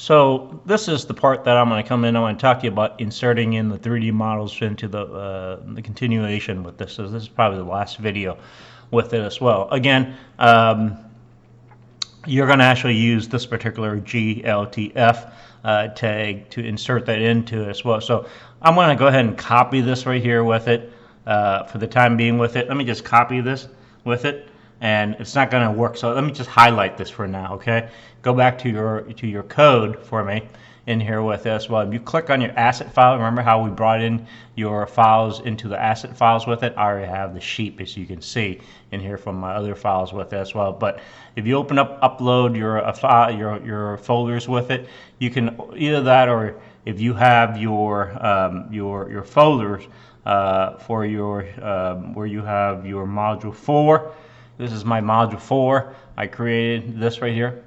So this is the part that I'm going to come in. I want to talk to you about inserting in the 3D models into the continuation with this. So this is probably the last video with it as well. Again, you're going to actually use this particular GLTF tag to insert that into it as well. So I'm going to go ahead and copy this right here with it for the time being with it. Let me just copy this with it. And it's not going to work, so let me just highlight this for now, okay? Go back to your code for me in here with this. Well, if you click on your asset file, remember how we brought in your files into the asset files with it? I already have the sheep, as you can see in here from my other files with it as well. But if you open up, upload your folders with it, you can either that, or if you have your folders for your where you have your module 4. This is my module 4. I created this right here.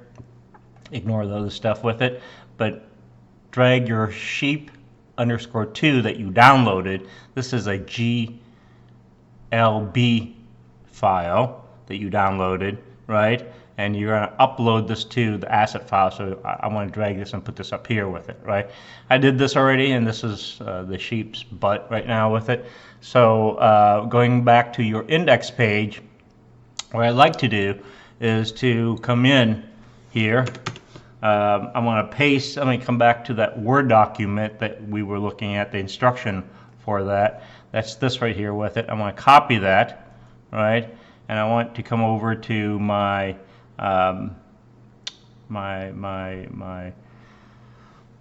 Ignore the other stuff with it. But drag your sheep _2 that you downloaded. This is a GLB file that you downloaded, right? And you're going to upload this to the asset file. So I want to drag this and put this up here with it, right? I did this already, and this is the sheep's butt right now with it. So going back to your index page, what I'd like to do is to come in here. I want to paste. I'm going to come back to that Word document that we were looking at, the instruction for that. That's this right here with it. I want to copy that, right? And I want to come over to my my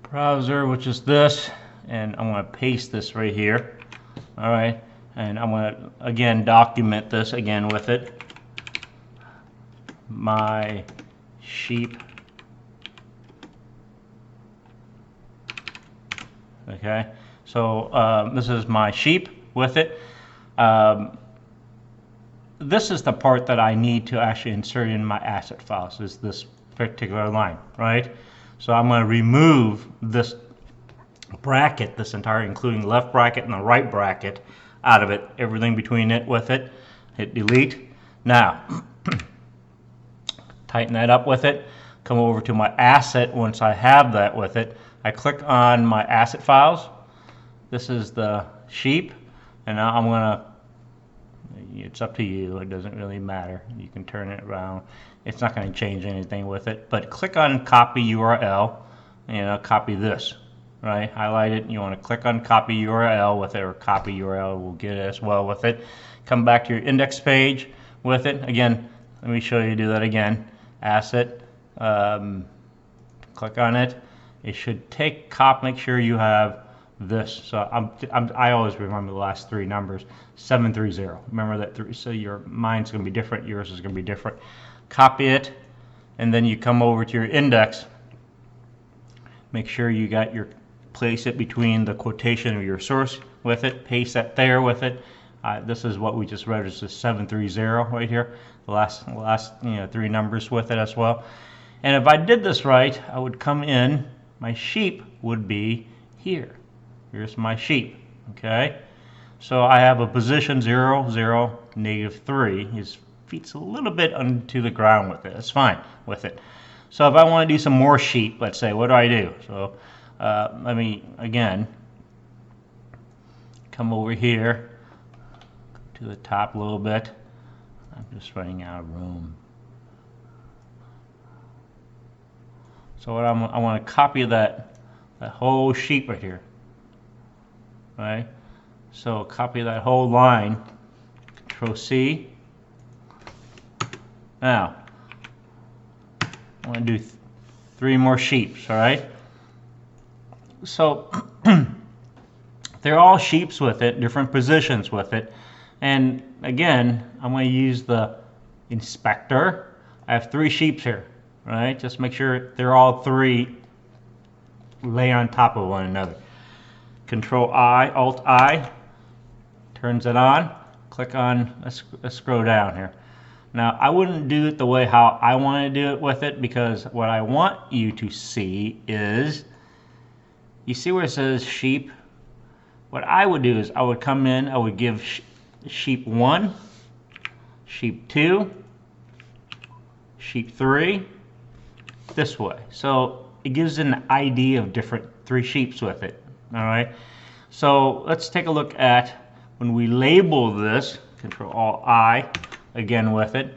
browser, which is this, and I want to paste this right here. All right, and I want to again document this again with it. My sheep. Okay, so this is my sheep with it. This is the part that I need to actually insert in my asset files, is this particular line, right? So I'm going to remove this bracket, this entire, including the left bracket and the right bracket, out of it, everything between it with it. Hit delete. Now, tighten that up with it. Come over to my asset. Once I have that with it, I click on my asset files. This is the sheep, and now I'm gonna, it's up to you, it doesn't really matter, you can turn it around, it's not going to change anything with it, but click on copy URL, and copy this, right? Highlight it, and you want to click on copy URL with it, or copy URL will get it as well with it. Come back to your index page with it. Again, let me show you do that again. Asset, click on it. It should take make sure you have this. So I always remember the last 3 numbers, 730. Remember that 3. So your mine's going to be different, yours is going to be different. Copy it, and then you come over to your index. Make sure you got your, place it between the quotation of your source with it. Paste that there with it. This is what we just read, is 730 right here. The last 3 numbers with it as well. And if I did this right, I would come in. My sheep would be here. Here's my sheep, okay? So I have a position 0, 0, -3. His feet's a little bit onto the ground with it. It's fine with it. So if I want to do some more sheep, let's say, what do? So let me, again, come over here to the top a little bit. I'm just running out of room. So what I want to copy that whole sheep right here, right? So copy that whole line, Control C. Now, I want to do 3 more sheeps, all right? So they're all sheeps with it, different positions with it. And again, I'm going to use the inspector. I have 3 sheeps here. Right, just make sure they're all 3 lay on top of one another. Control I, Alt I, turns it on. Click on, let's scroll down here. Now I wouldn't do it the way how I want to do it with it, because what I want you to see is, you see where it says sheep? What I would do is I would come in, I would give sheep 1, sheep 2, sheep 3, this way. So it gives an idea of different 3 sheeps with it. All right. So let's take a look at when we label this. Control-Alt-I again with it.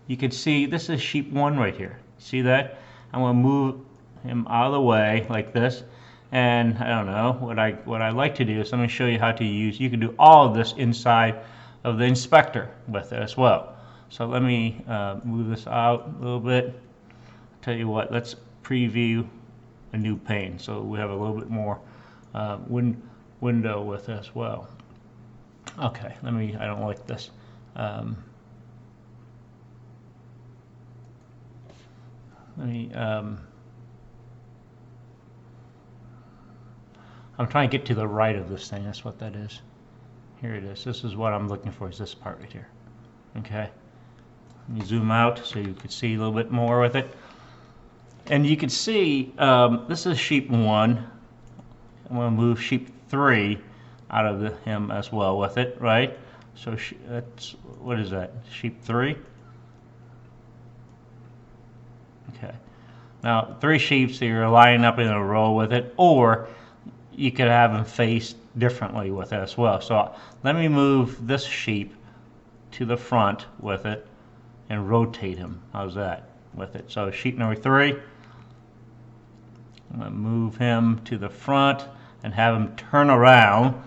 You can see this is sheep 1 right here. See that? I'm going to move him out of the way like this. And I don't know, what I like to do is let me show you how to use, you can do all of this inside of the inspector with it as well. So let me move this out a little bit. Tell you what, let's preview a new pane so we have a little bit more window with it as well. Okay, I don't like this. I'm trying to get to the right of this thing. That's what that is. Here it is. This is what I'm looking for, is this part right here. Okay. Let me zoom out so you can see a little bit more with it. And you can see this is sheep 1. I'm going to move sheep 3 out of him as well with it, right? So that's, what is that? Sheep 3? Okay. Now 3 sheep, so you're lining up in a row with it, or you could have them face differently with it as well. So let me move this sheep to the front with it and rotate him. How's that with it? So sheep number 3, I'm going to move him to the front and have him turn around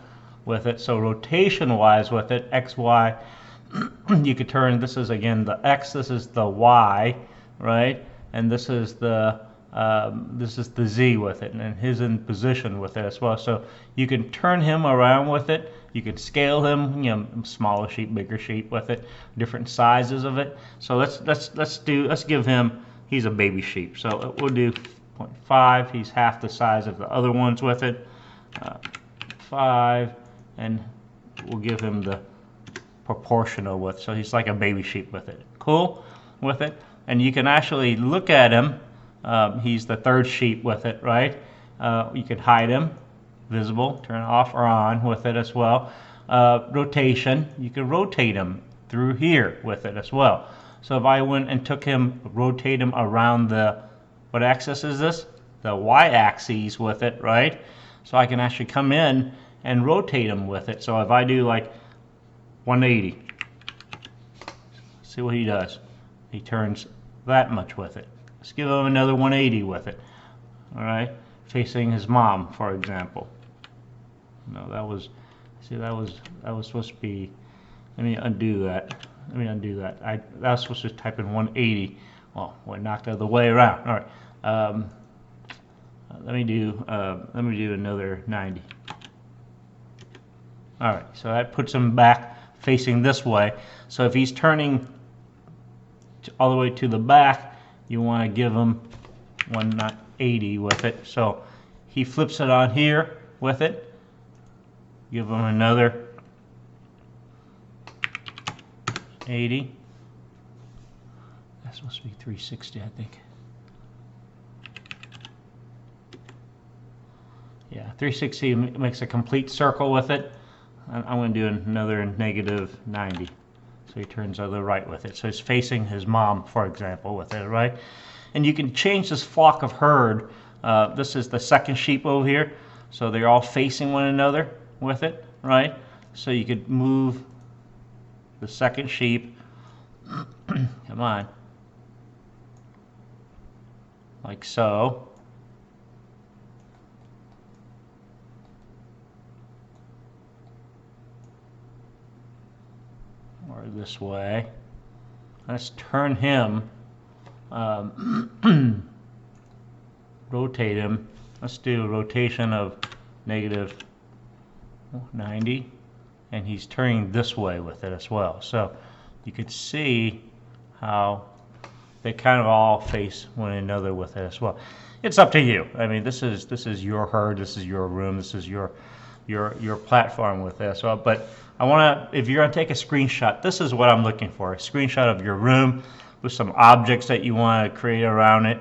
with it. So rotation wise with it, X, Y, you could turn, this is again the X, this is the Y, right? And this is the Z with it, and he's in position with it as well. So you can turn him around with it. You can scale him, you know, smaller sheep, bigger sheep with it, different sizes of it. So let's give him, he's a baby sheep. So we'll do 0.5. He's half the size of the other ones with it. 5, and we'll give him the proportional width. So he's like a baby sheep with it. Cool with it. And you can actually look at him. He's the 3rd sheep with it, right? You could hide him, visible, turn off or on with it as well. Rotation, you could rotate him through here with it as well. So if I went and took him, rotate him around the, what axis is this? The y-axis with it, right? So I can actually come in and rotate him with it. So if I do like 180, see what he does. He turns that much with it. Let's give him another 180 with it. All right, facing his mom, for example. No, that was, see, that was supposed to be. Let me undo that. That was supposed to type in 180. Well, we knocked it the way around. All right. Let me do another 90. All right, so that puts him back facing this way. So if he's turning all the way to the back, you want to give him 180 with it. So he flips it on here with it. Give him another 80. That's supposed to be 360, I think. Yeah, 360 makes a complete circle with it. I'm going to do another negative 90. So he turns to the right with it. So he's facing his mom, for example, with it, right? And you can change this flock of herd. This is the 2nd sheep over here. So they're all facing one another with it, right? So you could move the 2nd sheep. Come on. Like so. Or this way. Let's turn him, rotate him. Let's do a rotation of negative 90, and he's turning this way with it as well. So you could see how they kind of all face one another with it as well. It's up to you. I mean, this is your herd, this is your room, this is your platform with this. So, but I want to, if you're going to take a screenshot, this is what I'm looking for. A screenshot of your room with some objects that you want to create around it,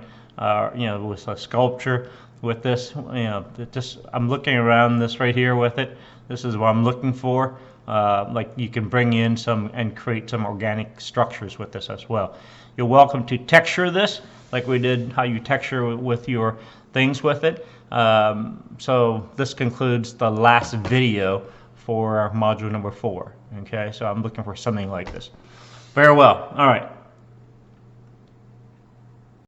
you know, with a sculpture with this, you know, just, I'm looking around this right here with it. This is what I'm looking for. Like you can bring in some and create some organic structures with this as well. You're welcome to texture this like we did how you texture with your things with it. So this concludes the last video for module number 4. Okay, so I'm looking for something like this. Very well. All right.